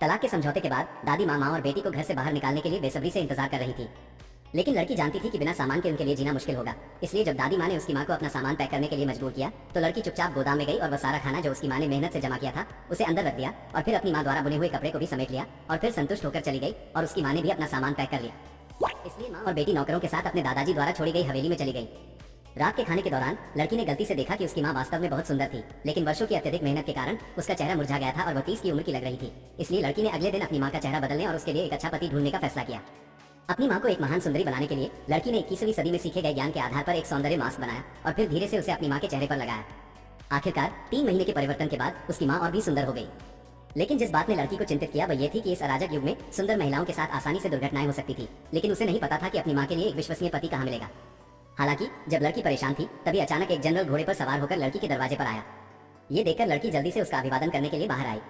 तलाक के समझौते के बाद दादी माँ और बेटी को घर से बाहर निकालने के लिए बेसब्री से इंतजार कर रही थी। लेकिन लड़की जानती थी कि बिना सामान के उनके लिए जीना मुश्किल होगा। इसलिए जब दादी माँ ने उसकी माँ को अपना सामान पैक करने के लिए मजबूर किया तो लड़की चुपचाप गोदाम में गई और वह सारा खाना जो उसकी माँ ने मेहनत से जमा किया था उसे अंदर रख दिया और फिर अपनी माँ द्वारा बुने हुए कपड़े को भी समेट लिया और फिर संतुष्ट होकर चली गई और उसकी माँ ने भी अपना सामान पैक कर लिया। इसलिए माँ और बेटी नौकरों के साथ अपने दादाजी द्वारा छोड़ी गई हवेली में चली गई। रात के खाने के दौरान लड़की ने गलती से देखा कि उसकी माँ वास्तव में बहुत सुंदर थी, लेकिन वर्षों की अत्यधिक मेहनत के कारण उसका चेहरा मुरझा गया था और वह 30 की उम्र की लग रही थी। इसलिए लड़की ने अगले दिन अपनी माँ का चेहरा बदलने और उसके लिए एक अच्छा पति ढूंढने का फैसला किया। अपनी माँ को एक महान सुंदरी बनाने के लिए लड़की ने 21वीं सदी में सीखे गए ज्ञान के आधार पर एक सौंदर्य मास्क बनाया और फिर धीरे से उसे अपनी माँ के चेहरे पर लगाया। आखिरकार 3 महीने के परिवर्तन के बाद उसकी माँ और भी सुंदर हो गई। लेकिन जिस बात ने लड़की को चिंतित किया वह ये थी कि इस अराजक युग में सुंदर महिलाओं के साथ आसानी से दुर्घटनाएं हो सकती थी, लेकिन उसे नहीं पता था कि अपनी माँ के लिए एक विश्वसनीय पति कहाँ मिलेगा। हालांकि जब लड़की परेशान थी तभी अचानक एक जनरल घोड़े पर सवार होकर लड़की के दरवाजे पर आया। ये देखकर लड़की जल्दी से उसका अभिवादन करने के लिए बाहर आई।